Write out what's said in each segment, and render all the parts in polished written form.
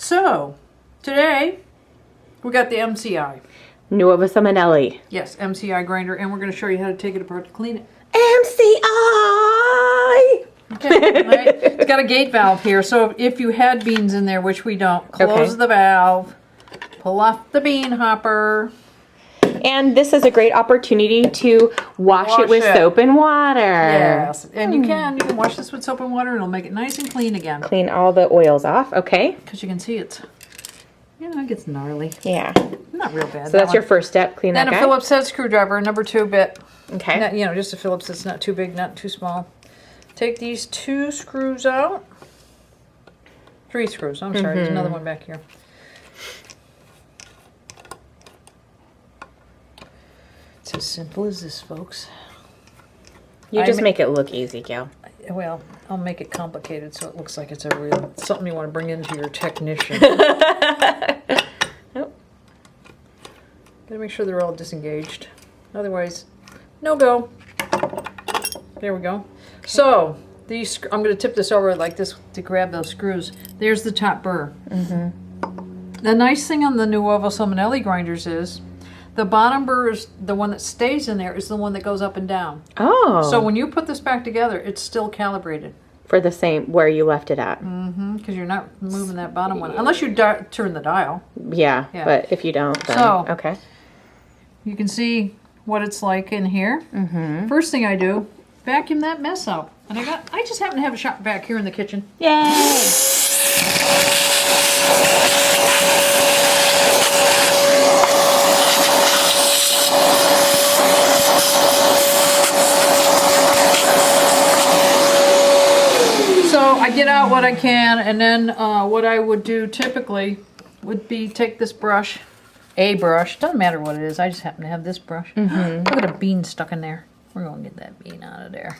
So, today we got the MCI. Nuova Simonelli. Yes, MCI grinder, and we're going to show you how to take it apart to clean it. MCI! Okay, right. It's got a gate valve here, so if you had beans in there, which we don't, close the valve, pull off the bean hopper. And this is a great opportunity to wash it with soap and water. Yes, and you can wash this with soap and water, and it'll make it nice and clean again. Clean all the oils off, okay? Because you can see it's, it gets gnarly. Yeah. Not real bad. So that's your first step, clean that guy. Then a Phillips head screwdriver, number 2 bit. Okay. Just a Phillips that's not too big, not too small. Take these 2 screws out. 3 screws, I'm sorry, there's another one back here. It's as simple as this, folks. You just make it look easy, Gail. Well, I'll make it complicated so it looks like it's something you want to bring into your technician. Nope. Gotta make sure they're all disengaged. Otherwise, no go. There we go. So, I'm going to tip this over like this to grab those screws. There's the top burr. The nice thing on the Nuova Simonelli grinders is the bottom burr is the one that stays in there is the one that goes up and down. Oh. So when you put this back together, it's still calibrated. For the same, where you left it at. Because you're not moving that bottom one. Unless you turn the dial. Yeah, but if you don't, then, okay. You can see what it's like in here. First thing I do, vacuum that mess out. And I just happen to have a shop back here in the kitchen. Yay! So I get out what I can, and then what I would do typically would be take this brush, doesn't matter what it is, I just happen to have this brush. Look at a bean stuck in there. We're going to get that bean out of there.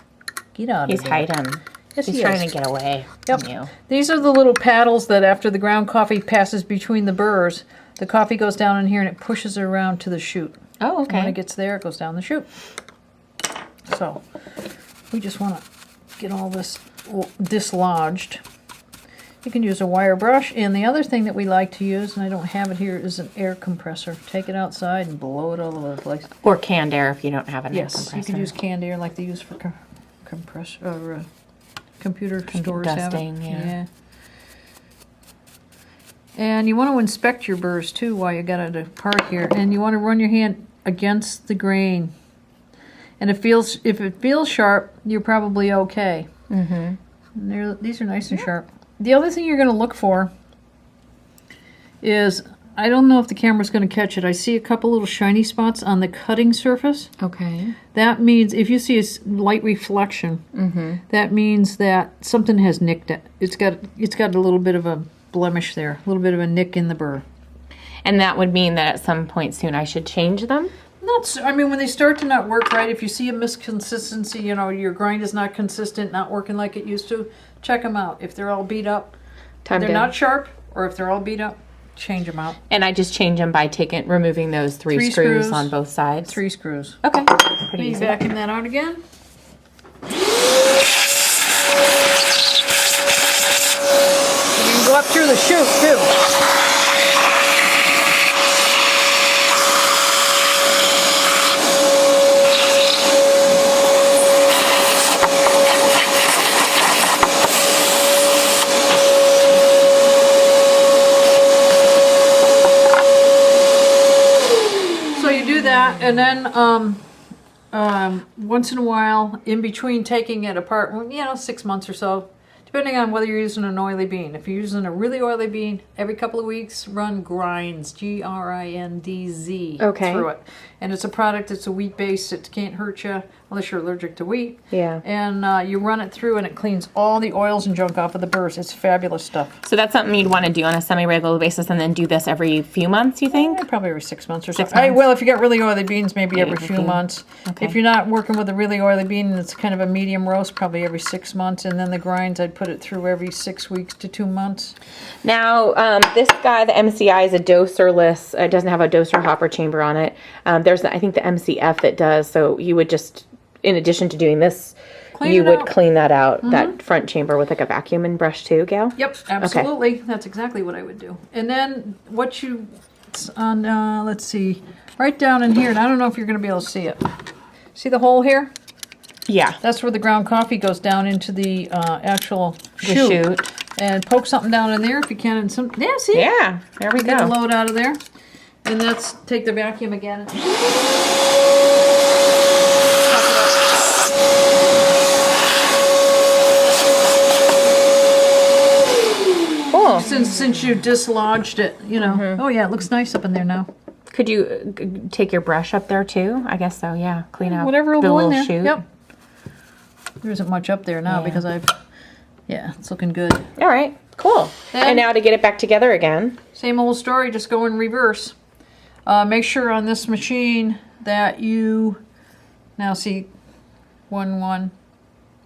Get out of there. He's hiding. Yes, He's trying to get away from you. These are the little paddles that after the ground coffee passes between the burrs, the coffee goes down in here and it pushes it around to the chute. Oh, okay. And when it gets there, it goes down the chute. So we just want to get all this dislodged. You can use a wire brush, and the other thing that we like to use, and I don't have it here, is an air compressor. Take it outside and blow it all over the place. Or canned air if you don't have an air compressor. Yes, you can use canned air like they use for compressor or computer stores dusting, have it. yeah. And you want to inspect your burrs too while you got it apart here, and you want to run your hand against the grain. And if it feels sharp, you're probably okay. These are nice and sharp. The other thing you're going to look for is, I don't know if the camera's going to catch it. I see a couple little shiny spots on the cutting surface. Okay. That means if you see a light reflection, that means that something has nicked it. It's got a little bit of a blemish there, a little bit of a nick in the burr. And that would mean that at some point soon I should change them? When they start to not work right, if you see a misconsistency, your grind is not consistent, not working like it used to, check them out. If they're all beat up, they're not sharp, or if they're all beat up, change them out. And I just change them by removing those three screws on both sides? 3 screws. Okay. Pretty easy. Vacuum that out again. You can go up through the chute, too. And then once in a while, in between taking it apart, 6 months or so, depending on whether you're using an oily bean. If you're using a really oily bean, every couple of weeks, run grinds, Grindz, through it. And it's a product, it's a wheat-based, it can't hurt you unless you're allergic to wheat. Yeah. And you run it through and it cleans all the oils and junk off of the burrs. It's fabulous stuff. So that's something you'd want to do on a semi-regular basis and then do this every few months, you think? Probably every 6 months or so. 6 months? Well, if you got really oily beans, maybe every few months. Okay. If you're not working with a really oily bean and it's kind of a medium roast, probably every 6 months. And then the grinds, I'd put it through every 6 weeks to 2 months. Now, this guy, the MCI, is a doserless. It doesn't have a doser hopper chamber on it. There's, I think, the MCF that does. So you would just, in addition to doing this Clean you it would out. clean that out, that front chamber with like a vacuum and brush too, Gail? Yep, absolutely. That's exactly what I would do. And then what you, it's on, let's see, right down in here, and I don't know if you're going to be able to see it. See the hole here? Yeah. That's where the ground coffee goes down into the actual The chute. chute. And poke something down in there if you can. And some, yeah, see? Yeah, there we Get a go. load out of there. And that's, take the vacuum again. Cool. Since you dislodged it, you know. Oh yeah, it looks nice up in there now. Could you take your brush up there too? I guess so, yeah. Clean out Whatever will the go in little there. chute. Yep. There isn't much up there now Yeah. because it's looking good. All right, cool. Then- And now to get it back together again. Same old story, just go in reverse. Make sure on this machine that you, now see, 1, 1,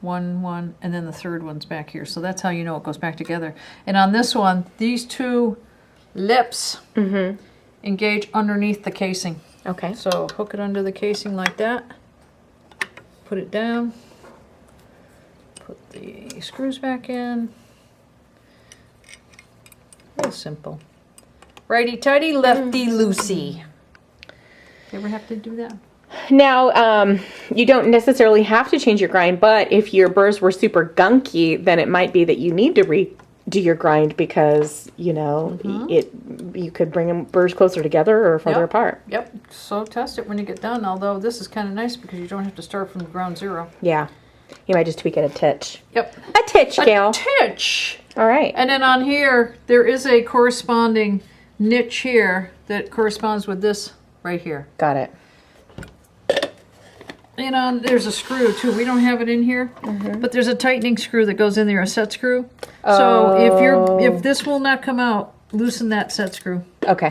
1, 1, and then the third one's back here. So that's how you know it goes back together. And on this one, these two lips engage underneath the casing. Okay. So hook it under the casing like that. Put it down. Put the screws back in. Real simple. Righty-tighty, lefty-loosey. You ever have to do that? Now, you don't necessarily have to change your grind, but if your burrs were super gunky, then it might be that you need to redo your grind because, you know, you could bring them burrs closer together or further Yep. apart. Yep. So test it when you get done, although this is kind of nice because you don't have to start from ground zero. Yeah. You might just tweak it a titch. Yep. A titch, Gail. A titch. All right. And then on here, there is a corresponding niche here that corresponds with this right here. Got it. And there's a screw too. We don't have it in here, but there's a tightening screw that goes in there, a set screw. So if this will not come out, loosen that set screw. Okay.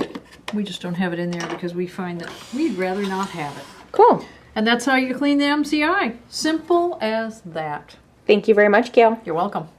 We just don't have it in there because we find that we'd rather not have it. Cool. And that's how you clean the MCI. Simple as that. Thank you very much, Gail. You're welcome.